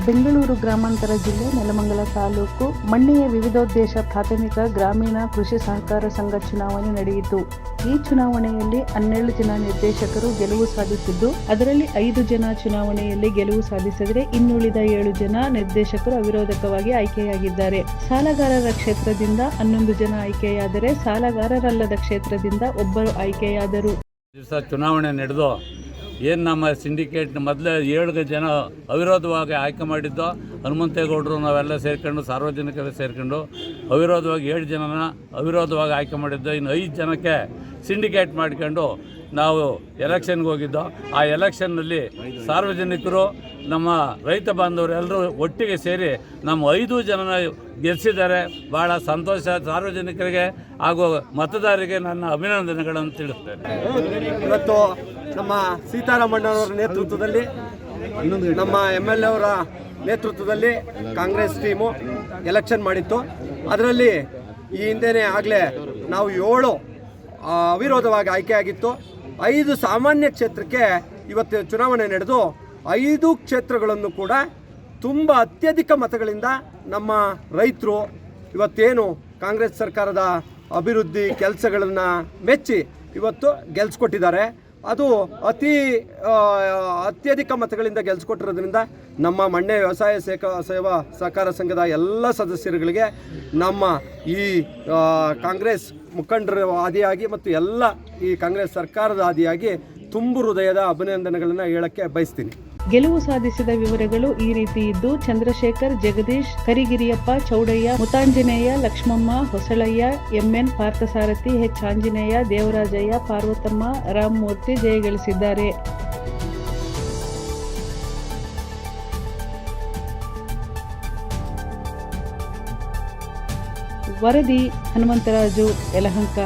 ಬೆಂಗಳೂರು ಗ್ರಾಮಾಂತರ ಜಿಲ್ಲೆ ನೆಲಮಂಗಲ ತಾಲೂಕು ಮಣ್ಣೆಯ ವಿವಿಧೋದ್ದೇಶ ಪ್ರಾಥಮಿಕ ಗ್ರಾಮೀಣ ಕೃಷಿ ಸಹಕಾರ ಸಂಘ ಚುನಾವಣೆ ನಡೆಯಿತು. ಈ ಚುನಾವಣೆಯಲ್ಲಿ 12 ಜನ ನಿರ್ದೇಶಕರು ಗೆಲುವು ಸಾಧಿಸಿದ್ದು, ಅದರಲ್ಲಿ 5 ಜನ ಚುನಾವಣೆಯಲ್ಲಿ ಗೆಲುವು ಸಾಧಿಸಿದರೆ ಇನ್ನುಳಿದ 7 ಜನ ನಿರ್ದೇಶಕರು ಅವಿರೋಧಕವಾಗಿ ಆಯ್ಕೆಯಾಗಿದ್ದಾರೆ. ಸಾಲಗಾರರ ಕ್ಷೇತ್ರದಿಂದ 11 ಜನ ಆಯ್ಕೆಯಾದರೆ ಸಾಲಗಾರರಲ್ಲದ ಕ್ಷೇತ್ರದಿಂದ ಒಬ್ಬರು ಆಯ್ಕೆಯಾದರು. ದಿವಸ ಚುನಾವಣೆ ನಡೆದು ಏನು ನಮ್ಮ ಸಿಂಡಿಕೇಟ್ ಮೊದಲೇ 7 ಜನ ಅವಿರೋಧವಾಗಿ ಆಯ್ಕೆ ಮಾಡಿದ್ದು, ಹನುಮಂತೇಗೌಡರು ನಾವೆಲ್ಲ ಸೇರ್ಕೊಂಡು ಸಾರ್ವಜನಿಕರು ಸೇರ್ಕೊಂಡು ಅವಿರೋಧವಾಗಿ 7 ಜನನ ಅವಿರೋಧವಾಗಿ ಆಯ್ಕೆ ಮಾಡಿದ್ದು. ಇನ್ನು 5 ಜನಕ್ಕೆ ಸಿಂಡಿಕೇಟ್ ಮಾಡ್ಕೊಂಡು ನಾವು ಎಲೆಕ್ಷನ್ಗೆ ಹೋಗಿದ್ದು. ಆ ಎಲೆಕ್ಷನ್ನಲ್ಲಿ ಸಾರ್ವಜನಿಕರು ನಮ್ಮ ರೈತ ಬಾಂಧವರು ಎಲ್ಲರೂ ಒಟ್ಟಿಗೆ ಸೇರಿ ನಮ್ಮ 5 ಜನನ ಗೆಲ್ಲಿಸಿದ್ದಾರೆ. ಭಾಳ ಸಂತೋಷ. ಸಾರ್ವಜನಿಕರಿಗೆ ಹಾಗೂ ಮತದಾರರಿಗೆ ನನ್ನ ಅಭಿನಂದನೆಗಳನ್ನು ತಿಳಿಸ್ತೇನೆ. ಇವತ್ತು ನಮ್ಮ ಸೀತಾರಾಮಣ್ಣವರ ನೇತೃತ್ವದಲ್ಲಿ, ನಮ್ಮ MLA ಅವರ ನೇತೃತ್ವದಲ್ಲಿ ಕಾಂಗ್ರೆಸ್ ಟೀಮು ಎಲೆಕ್ಷನ್ ಮಾಡಿತ್ತು. ಅದರಲ್ಲಿ ಈ ಹಿಂದೆಯೇ ಆಗಲೇ ನಾವು 7 ಅವಿರೋಧವಾಗಿ ಆಯ್ಕೆಯಾಗಿತ್ತು. 5 ಸಾಮಾನ್ಯ ಕ್ಷೇತ್ರಕ್ಕೆ ಇವತ್ತು ಚುನಾವಣೆ ನಡೆದು 5 ಕ್ಷೇತ್ರಗಳನ್ನು ಕೂಡ ತುಂಬ ಅತ್ಯಧಿಕ ಮತಗಳಿಂದ ನಮ್ಮ ರೈತರು ಇವತ್ತೇನು ಕಾಂಗ್ರೆಸ್ ಸರ್ಕಾರದ ಅಭಿವೃದ್ಧಿ ಕೆಲಸಗಳನ್ನು ಮೆಚ್ಚಿ ಇವತ್ತು ಗೆಲ್ಸ್ಕೊಟ್ಟಿದ್ದಾರೆ. ಅದು ಅತ್ಯಧಿಕ ಮತಗಳಿಂದ ಗೆಲ್ಸ್ಕೊಟ್ಟಿರೋದ್ರಿಂದ ನಮ್ಮ ಮಣ್ಣೆ ವ್ಯವಸಾಯ ಸೇವಾ ಸಹಕಾರ ಸಂಘದ ಎಲ್ಲ ಸದಸ್ಯರುಗಳಿಗೆ ನಮ್ಮ ಈ ಕಾಂಗ್ರೆಸ್ ಮುಖಂಡರ ಆದಿಯಾಗಿ ಮತ್ತು ಎಲ್ಲ ಈ ಕಾಂಗ್ರೆಸ್ ಸರ್ಕಾರದ ಆದಿಯಾಗಿ ತುಂಬು ಹೃದಯದ ಅಭಿನಂದನೆಗಳನ್ನು ಹೇಳಕ್ಕೆ ಬಯಸ್ತೀನಿ. ಗೆಲುವು ಸಾಧಿಸಿದ ವಿವರಗಳು ಈ ರೀತಿ ಇದ್ದು, ಚಂದ್ರಶೇಖರ್, ಜಗದೀಶ್, ಕರಿಗಿರಿಯಪ್ಪ, ಚೌಡಯ್ಯ, ಮುತಾಂಜನೇಯ, ಲಕ್ಷ್ಮಮ್ಮ, ಹೊಸಳಯ್ಯ, MN ಪಾರ್ಥಸಾರಥಿ, H ಆಂಜನೇಯ, ದೇವರಾಜಯ್ಯ, ಪಾರ್ವತಮ್ಮ, ರಾಮಮೂರ್ತಿ ಜಯಗಳಿಸಿದ್ದಾರೆ. ವರದಿ ಹನುಮಂತರಾಜು, ಯಲಹಂಕ.